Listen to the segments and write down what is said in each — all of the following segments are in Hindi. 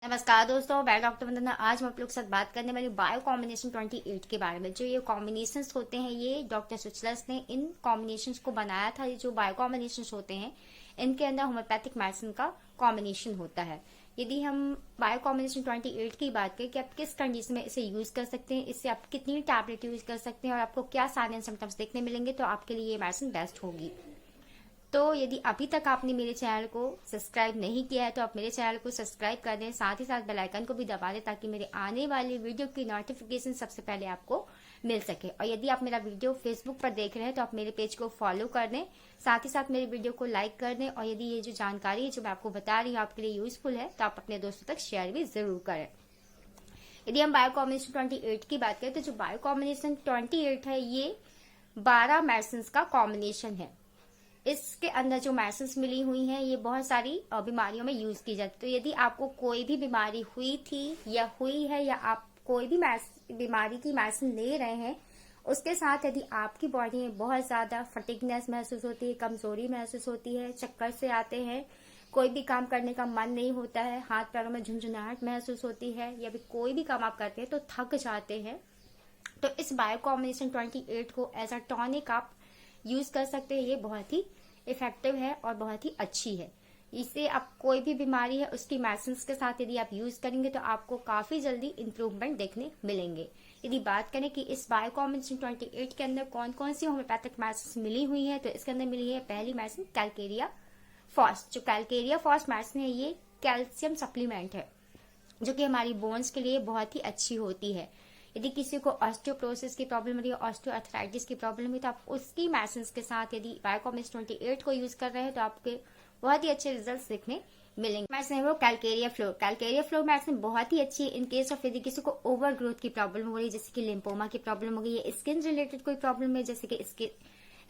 नमस्कार दोस्तों, मैं डॉक्टर वंदना। आज मैं आप लोग के साथ बात करने वाली बायो कॉम्बिनेशन 28 के बारे में। जो ये कॉम्बिनेशन होते हैं, ये डॉक्टर सुचलस ने इन कॉम्बिनेशन को बनाया था। ये जो बायो कॉम्बिनेशन होते हैं, इनके अंदर होम्योपैथिक मेडिसिन का कॉम्बिनेशन होता है। यदि हम बायो कॉम्बिनेशन 28 की बात करें कि आप किस कंडीशन में इसे यूज कर सकते हैं, इससे आप कितनी टैबलेट यूज कर सकते हैं और आपको क्या साइन एंड सिम्टम्स देखने मिलेंगे, तो आपके लिए ये मेडिसिन बेस्ट होगी। तो यदि अभी तक आपने मेरे चैनल को सब्सक्राइब नहीं किया है तो आप मेरे चैनल को सब्सक्राइब कर दें, साथ ही साथ बेल आइकन को भी दबा दें ताकि मेरे आने वाली वीडियो की नोटिफिकेशन सबसे पहले आपको मिल सके। और यदि आप मेरा वीडियो फेसबुक पर देख रहे हैं तो आप मेरे पेज को फॉलो कर दें, साथ ही साथ मेरे वीडियो को लाइक कर दें। और यदि ये जो जानकारी है जो मैं आपको बता रही हूँ आपके लिए यूजफुल है तो आप अपने दोस्तों तक शेयर भी जरूर करें। यदि हम बायो कॉम्बिनेशन 28 की बात करें तो जो बायो कॉम्बिनेशन 28 है, ये 12 मेडिसिन का कॉम्बिनेशन है। इसके अंदर जो मेडिसिन मिली हुई हैं, ये बहुत सारी बीमारियों में यूज की जाती है। तो यदि आपको कोई भी बीमारी हुई थी या हुई है, या आप कोई भी बीमारी की मेडिसिन ले रहे हैं, उसके साथ यदि आपकी बॉडी में बहुत ज्यादा फटिगनेस महसूस होती है, कमजोरी महसूस होती है, चक्कर से आते हैं, कोई भी काम करने का मन नहीं होता है, हाथ पैरों में झुंझुनाहट महसूस होती है, या फिर कोई भी काम आप करते हैं तो थक जाते हैं, तो इस बायो कॉम्बिनेशन 28 को एज अ टॉनिक आप यूज कर सकते हैं। ये बहुत ही इफेक्टिव है और बहुत ही अच्छी है। इससे आप कोई भी बीमारी है उसकी मेडिसिन के साथ यदि आप यूज करेंगे तो आपको काफी जल्दी इंप्रूवमेंट देखने मिलेंगे। यदि बात करें कि इस बायो कॉम्बिनेशन 28 के अंदर कौन कौन सी होम्योपैथिक मेडिसिन मिली हुई है, तो इसके अंदर मिली है पहली मेडिसिन कैलकेरिया फॉस। जो कैलकेरिया फॉस मेडिसिन है, ये कैल्शियम सप्लीमेंट है जो कि हमारी बोन्स के लिए बहुत ही अच्छी होती है। यदि किसी को ऑस्टियोप्रोसिस की प्रॉब्लम हो रही है, ऑस्टियोआर्थराइटिस की प्रॉब्लम है, तो आप उसकी मेडिसिन के साथ यदि बायोकॉम्बिनेशन 28 को यूज कर रहे हैं तो आपके बहुत ही अच्छे रिजल्ट्स देखने मिलेंगे। मेडिसिन है वो Calcarea floor. Calcarea floor medicine बहुत ही अच्छी है इन केस ऑफ यदि किसी को ओवर ग्रोथ की प्रॉब्लम हो रही है, जैसे कि लिम्फोमा की प्रॉब्लम हो गई है, स्किन रिलेटेड कोई प्रॉब्लम है, जैसे कि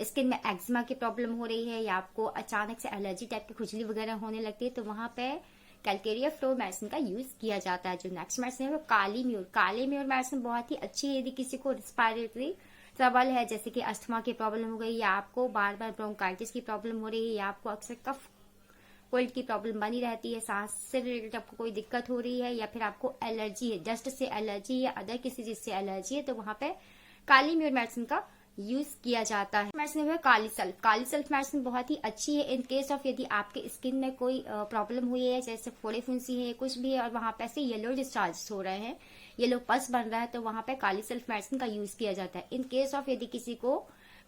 स्किन में एक्जिमा की प्रॉब्लम हो रही है, या आपको अचानक से एलर्जी टाइप की खुजली वगैरह होने लगती है, तो वहां पे कैलकेरिया फ्लोर मेडिसिन का यूज किया जाता है। जो नेक्स्ट मेडिसिन है वो काली म्यूर। काली म्यूर मेडिसिन बहुत ही अच्छी है यदि किसी को रिस्पायरेटरी ट्रबल है, जैसे कि अस्थमा की प्रॉब्लम हो गई, या आपको बार बार ब्रोंकाइटिस की प्रॉब्लम हो रही है, या आपको अक्सर कफ कोल्ड की प्रॉब्लम बनी रहती है, सांस से रिलेटेड आपको कोई दिक्कत हो रही है, या फिर आपको एलर्जी है, डस्ट से एलर्जी या अदर किसी चीज से एलर्जी है, तो वहां पे काली म्यूर मेडिसिन का यूज किया जाता है। मेडिसिन है kali sulph. Kali sulph medicine बहुत ही अच्छी है इन केस ऑफ यदि आपके स्किन में कोई प्रॉब्लम हुई है, जैसे फोड़े फुंसी है, कुछ भी है और वहां पे ऐसे येलो डिस्चार्ज हो रहे हैं, येलो पस बन रहा है, तो वहां पे काली सल्फ मेडिसिन का यूज किया जाता है। इन केस ऑफ यदि किसी को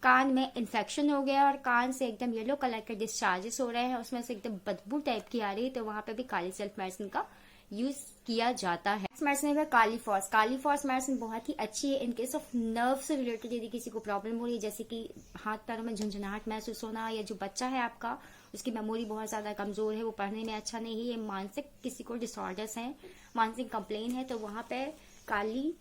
कान में इन्फेक्शन हो गया और कान से एकदम येलो कलर के डिस्चार्जेस हो रहे हैं, उसमें से एकदम बदबू टाइप की आ रही है, तो वहां पे भी काली सल्फ मेडिसिन का यूज किया जाता है। मेडिसिन है kali phos. Kali phos medicine बहुत ही अच्छी है इन केस ऑफ नर्व से रिलेटेड यदि किसी को प्रॉब्लम हो रही है, जैसे कि हाथ पैरों में झुंझुनाहट महसूस होना, या जो बच्चा है आपका उसकी मेमोरी बहुत ज्यादा कमजोर है, वो पढ़ने में अच्छा नहीं है, मानसिक किसी को डिसऑर्डर्स हैं, मानसिक कंप्लेन है, तो वहां पे काली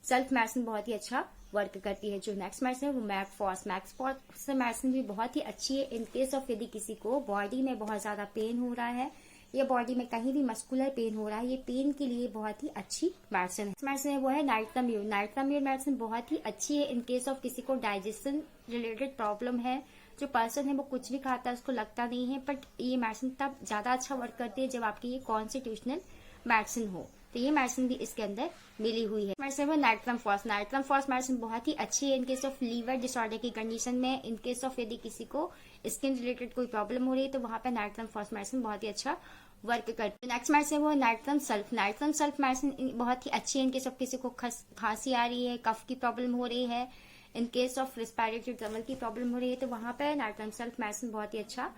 सल्फ मेडिसिन बहुत ही अच्छा वर्क करती है। जो नेक्स्ट मेडिसिन है वो मैकफॉस। मैकफॉस मेडिसिन भी बहुत ही अच्छी है इन केस ऑफ यदि किसी को बॉडी में बहुत ज्यादा पेन हो रहा है, या बॉडी में कहीं भी मस्कुलर पेन हो रहा है, ये पेन के लिए बहुत ही अच्छी मेडिसिन है। मेडिसिन है वो है नाइट्राम्यूर। नाइट्राम्यूर मेडिसिन बहुत ही अच्छी है इन केस ऑफ किसी को डाइजेशन रिलेटेड प्रॉब्लम है, जो पर्सन है वो कुछ भी खाता है उसको लगता नहीं है, बट ये मेडिसिन तब ज्यादा अच्छा वर्क करती है जब आपकी ये कॉन्स्टिट्यूशनल मेडिसिन हो, तो ये मेडिसिन भी इसके अंदर मिली हुई है। मेडिसिन है Natrum phos. Natrum phos medicine बहुत ही अच्छी है in case of liver disorder की कंडीशन में, इन केस ऑफ यदि किसी को स्किन रिलेटेड कोई प्रॉब्लम हो रही है, तो वहां पे नाइट्रम फॉस मेडिसिन बहुत ही अच्छा वर्क करती है। नेक्स्ट मेडिसिन वो nitrum sulph. Nitrum sulph medicine बहुत ही अच्छी है इन केस ऑफ किसी को खांसी आ रही है, कफ की प्रॉब्लम हो रही है, in case of respiratory trouble की प्रॉब्लम हो रही है, तो वहां पे नाइट्रम सल्फ मेडिसिन बहुत ही अच्छा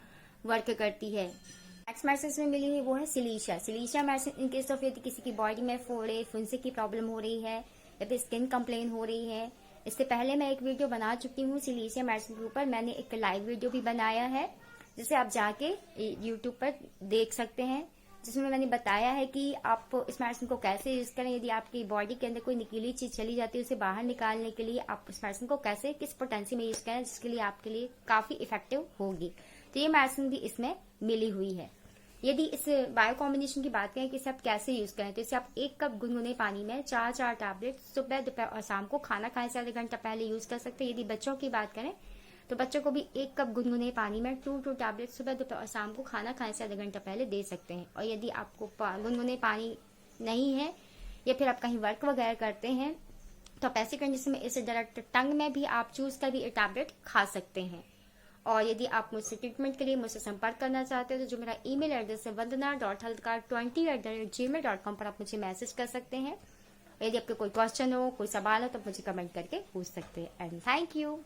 वर्क करती है। नेक्स्ट मेडिसिन में मिली हुई वो है silicea. Silicea medicine in case of यदि किसी की बॉडी में फोड़े फुंसी की प्रॉब्लम हो रही है, या फिर स्किन कंप्लेन हो रही है, इससे पहले मैं एक वीडियो बना चुकी हूँ सिलीशिया मेडिसिन के ऊपर। मैंने एक लाइव वीडियो भी बनाया है जिसे आप जाके यूट्यूब पर देख सकते हैं, जिसमें मैंने बताया है कि आप इस मेडिसिन को कैसे यूज करें। यदि आपकी बॉडी के अंदर कोई निकीली चीज चली जाती है, उसे बाहर निकालने के लिए आप इस मेडिसिन को कैसे किस पोटेंसी में यूज करें, जिसके लिए आपके लिए काफी इफेक्टिव होगी। तो ये मेडिसिन भी इसमें मिली हुई है। यदि इस बायो कॉम्बिनेशन की बात करें कि इसे आप कैसे यूज करें, तो इसे आप 1 कप गुनगुने पानी में 4 टैबलेट सुबह दोपहर और शाम को खाना खाने से आधे घंटा पहले यूज कर सकते हैं। यदि बच्चों की बात करें तो बच्चों को भी 1 कप गुनगुने पानी में 2 टैबलेट सुबह दोपहर और शाम को खाना खाने से आधे घंटा पहले दे सकते हैं। और यदि आपको गुनगुने पानी नहीं है या फिर आप कहीं वर्क वगैरह करते हैं तो आप ऐसी कंडीशन में इसे डायरेक्ट टंग में भी आप चूज कर भी ये टैबलेट खा सकते हैं। और यदि आप मुझसे ट्रीटमेंट के लिए मुझसे संपर्क करना चाहते हैं तो जो मेरा ईमेल एड्रेस है vandana.healthcard20@gmail.com पर आप मुझे मैसेज कर सकते हैं। यदि आपके कोई क्वेश्चन हो, कोई सवाल हो तो मुझे कमेंट करके पूछ सकते हैं। And thank you.